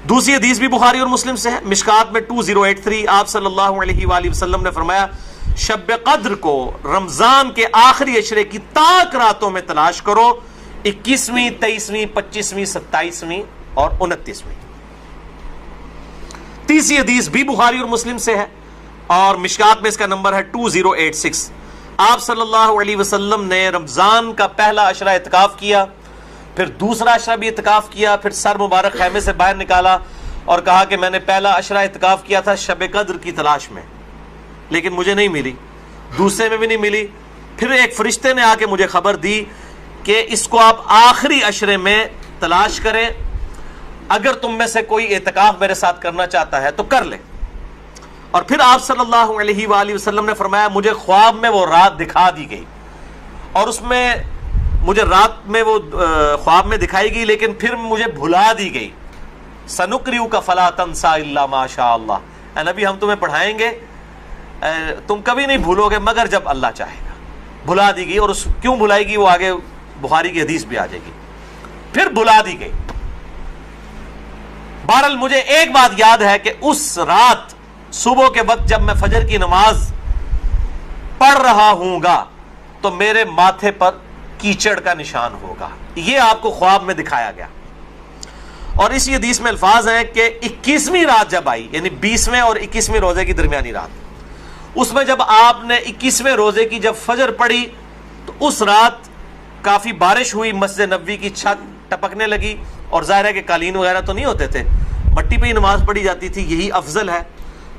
دوسری حدیث بھی بخاری اور مسلم سے ہے، مشکات میں 2083، آپ صلی اللہ علیہ وآلہ وسلم نے فرمایا شب قدر کو رمضان کے آخری عشرے کی تاک راتوں میں تلاش کرو، 21ویں، 23ویں، 25ویں، 27ویں اور 29ویں۔ تیسری حدیث بھی بخاری اور مسلم سے ہے اور مشکات میں اس کا نمبر ہے 2086، آپ صلی اللہ علیہ وسلم نے رمضان کا پہلا عشرہ اعتکاف کیا، پھر دوسرا عشرہ بھی اعتکاف کیا، پھر سر مبارک خیمے سے باہر نکالا اور کہا کہ میں نے پہلا عشرہ اعتکاف کیا تھا شب قدر کی تلاش میں، لیکن مجھے نہیں ملی، دوسرے میں بھی نہیں ملی، پھر ایک فرشتے نے آ کے مجھے خبر دی کہ اس کو آپ آخری عشرے میں تلاش کریں، اگر تم میں سے کوئی اعتکاف میرے ساتھ کرنا چاہتا ہے تو کر لے۔ اور پھر آپ صلی اللہ علیہ وآلہ وسلم نے فرمایا مجھے خواب میں وہ رات دکھا دی گئی، اور اس میں مجھے رات میں وہ خواب میں دکھائی گئی لیکن پھر مجھے بھلا دی گئی، سنقرئک فلا تنسى الا ما شاء اللہ، اے نبی ہم تمہیں پڑھائیں گے تم کبھی نہیں بھولو گے مگر جب اللہ چاہے گا۔ بھلا دی گئی، اور اس کیوں بھلائی گئی وہ آگے بخاری کی حدیث بھی آ جائے گی، پھر بھلا دی گئی۔ بہرحال مجھے ایک بات یاد ہے کہ اس رات صبح کے وقت جب میں فجر کی نماز پڑھ رہا ہوں گا تو میرے ماتھے پر کیچڑ کا نشان ہوگا، یہ آپ کو خواب میں دکھایا گیا۔ اور اسی حدیث میں الفاظ ہیں کہ 21ویں رات جب آئی، یعنی 20ویں اور 21ویں روزے کی درمیانی رات، اس میں جب آپ نے 21ویں روزے کی جب فجر پڑھی تو اس رات کافی بارش ہوئی، مسجد نبوی کی چھت ٹپکنے لگی، اور ظاہر ہے کہ قالین وغیرہ تو نہیں ہوتے تھے، مٹی پہ ہی نماز پڑھی جاتی تھی، یہی افضل ہے،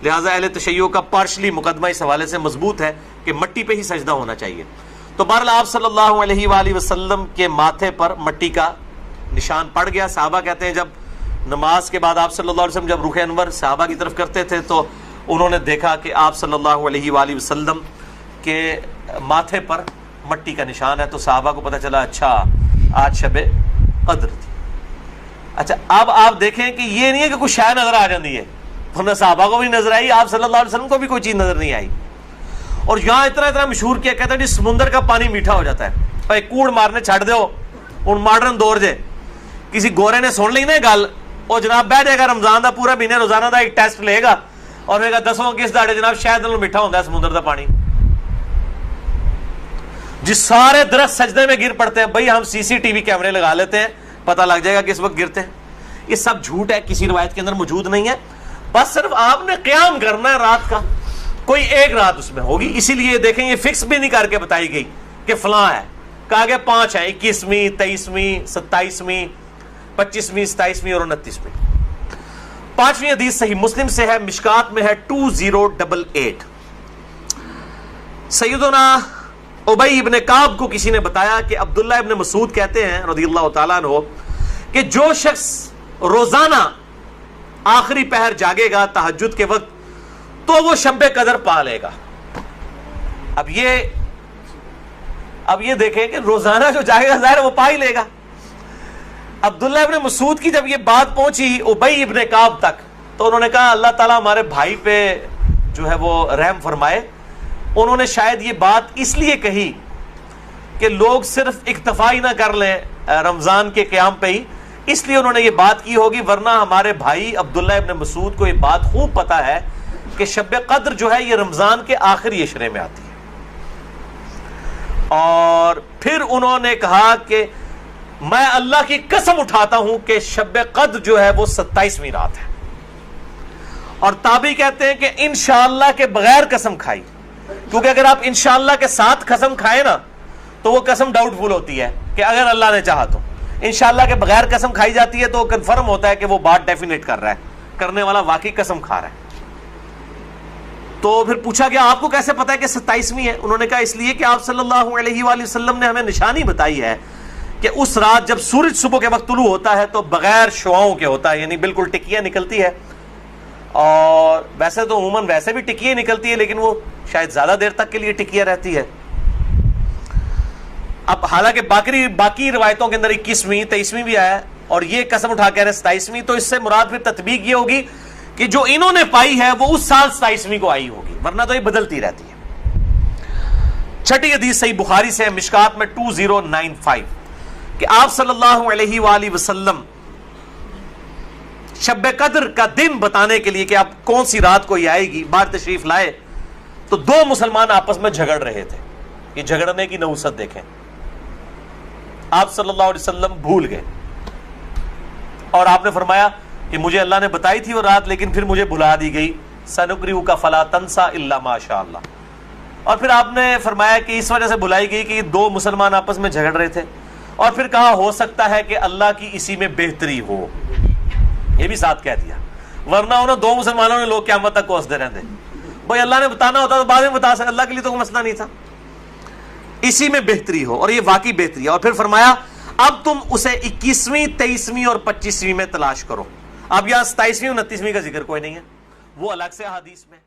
لہٰذا اہل تشیع کا پارشلی مقدمہ اس حوالے سے مضبوط ہے کہ مٹی پہ ہی سجدہ ہونا چاہیے۔ تو بہرحال آپ صلی اللہ علیہ وآلہ وسلم کے ماتھے پر مٹی کا نشان پڑ گیا۔ صحابہ کہتے ہیں جب نماز کے بعد آپ صلی اللہ علیہ وسلم جب رخ انور صحابہ کی طرف کرتے تھے تو انہوں نے دیکھا کہ آپ صلی اللہ علیہ وآلہ وسلم کے ماتھے پر مٹی کا نشان ہے، تو صحابہ کو پتہ چلا اچھا آج شب قدر تھی۔ اچھا اب آپ دیکھیں کہ یہ نہیں ہے کہ کچھ شے نظر آ جاتی ہے، ورنہ صحابہ کو بھی نظر آئی، آپ صلی اللہ علیہ وسلم کو بھی کوئی چیز نظر نہیں آئی۔ اور یہاں اتنا مشہور کیا کہتا ہے جی سمندر کا پانی میٹھا ہو جاتا ہے، اور ایک کوڑ مارنے چھڑ دو ان ماڈرن دور جے کسی گورے نے سن لی نا گل، اور جناب بیٹھ جائے گا رمضان دا پورا مہینے روزانہ دا ایک ٹیسٹ لے گا اور کہے گا دسو کس داڑے جناب شاید نالوں میٹھا ہوتا ہے سمندر دا پانی۔ جس سارے درخت سجدے میں گر پڑتے ہیں، بھائی ہم سی سی ٹی وی کیمرے لگا لیتے ہیں، پتہ لگ جائے گا کس وقت گرتے ہیں۔ یہ سب جھوٹ ہے، کسی روایت کے اندر موجود نہیں ہے، بس صرف آپ نے قیام کرنا ہے رات کا، کوئی ایک رات اس میں ہوگی، اسی لیے دیکھیں یہ فکس بھی نہیں کر کے بتائی گئی کہ فلاں ہے، کہا گیا 5 ہیں، 21ویں، 23ویں، 27ویں، 25ویں، 27ویں اور 29ویں۔ 5ویں حدیث صحیح مسلم سے ہے، مشکات میں ہے 2088۔ سیدنا ابی ابن کعب کو کسی نے بتایا کہ عبداللہ ابن مسعود کہتے ہیں رضی اللہ تعالیٰ عنہ کہ جو شخص روزانہ آخری پہر جاگے گا تہجد کے وقت تو وہ شب قدر پا لے گا۔ اب یہ دیکھیں کہ روزانہ جو جاگے گا ظاہر وہ پا ہی لے گا۔ عبداللہ ابن مسعود کی جب یہ بات پہنچی ابی ابن کعب تک تو انہوں نے کہا اللہ تعالیٰ ہمارے بھائی پہ جو ہے وہ رحم فرمائے۔ انہوں نے شاید یہ بات اس لیے کہی کہ لوگ صرف اکتفا ہی نہ کر لیں رمضان کے قیام پہ ہی، اس لیے انہوں نے یہ بات کی ہوگی، ورنہ ہمارے بھائی عبداللہ ابن مسعود کو یہ بات خوب پتہ ہے کہ شب قدر جو ہے یہ رمضان کے آخری عشرے میں آتی ہے۔ اور پھر انہوں نے کہا کہ میں اللہ کی قسم اٹھاتا ہوں کہ شب قدر جو ہے وہ 27ویں رات ہے، اور تابعی کہتے ہیں کہ انشاءاللہ کے بغیر قسم کھائی، کیونکہ اگر آپ انشاءاللہ کے ساتھ قسم کھائیں نا تو وہ قسم ڈاؤٹ فل ہوتی ہے کہ اگر اللہ نے چاہا تو۔ انشاءاللہ کے بغیر قسم کھائی جاتی ہے تو کنفرم ہوتا ہے کہ وہ بات ڈیفینیٹ کر رہا ہے، کرنے والا واقعی قسم کھا رہا ہے۔ تو پھر پوچھا گیا آپ کو کیسے پتا ہے کہ 27ویں ہے؟ انہوں نے کہا اس لیے کہ آپ صلی اللہ علیہ وآلہ وسلم نے ہمیں نشانی بتائی ہے کہ اس رات جب سورج صبح کے وقت طلوع ہوتا ہے تو بغیر شعاؤں کے ہوتا ہے، یعنی بالکل ٹکیاں نکلتی ہے، اور ویسے تو عموماً ویسے بھی ٹکیاں نکلتی ہے لیکن وہ شاید زیادہ دیر تک کے لیے ٹکیاں رہتی ہے۔ اب حالانکہ باقی روایتوں کے اندر 21ویں 23ویں بھی آیا ہے، اور یہ قسم اٹھا کے 27ویں، تو اس سے مراد پھر تطبیق یہ ہوگی کہ جو انہوں نے پائی ہے وہ اس سال 27ویں کو آئی ہوگی، ورنہ تو یہ بدلتی رہتی ہے۔ 6ٹھی حدیث صحیح بخاری سے ہے، مشکات میں 2095 کہ آپ صلی اللہ علیہ وآلہ وسلم شب قدر کا دن بتانے کے لیے کہ آپ کون سی رات کو یہ آئے گی، باہر تشریف لائے تو دو مسلمان آپس میں جھگڑ رہے تھے. یہ جھگڑنے کی نحوست دیکھیں. آپ صلی اللہ علیہ وسلم بھول گئے اور آپ نے فرمایا کہ مجھے اللہ نے بتائی تھی وہ رات لیکن پھر مجھے بھلا دی گئی. سنقرئک فلا تنسى الا ما شاء اللہ. اور پھر آپ نے فرمایا کہ اس وجہ سے بھلائی گئی کہ یہ دو مسلمان آپس میں جھگڑ رہے تھے. اور پھر کہا ہو سکتا ہے کہ اللہ کی اسی میں بہتری ہو، یہ بھی ساتھ کہہ دیا، ورنہ انہوں دو مسلمانوں نے لوگ قیامت تک کوستے رہتے. بھائی اللہ نے بتانا ہوتا تو بعد میں بتا سکتے، اللہ کے لیے تو کوئی مسئلہ نہیں تھا. اسی میں بہتری ہو، اور یہ واقعی بہتری ہے. اور پھر فرمایا اب تم اسے 21ویں 23ویں اور 25ویں میں تلاش کرو. اب یہاں 27ویں 29ویں کا ذکر کوئی نہیں ہے، وہ الگ سے حدیث میں.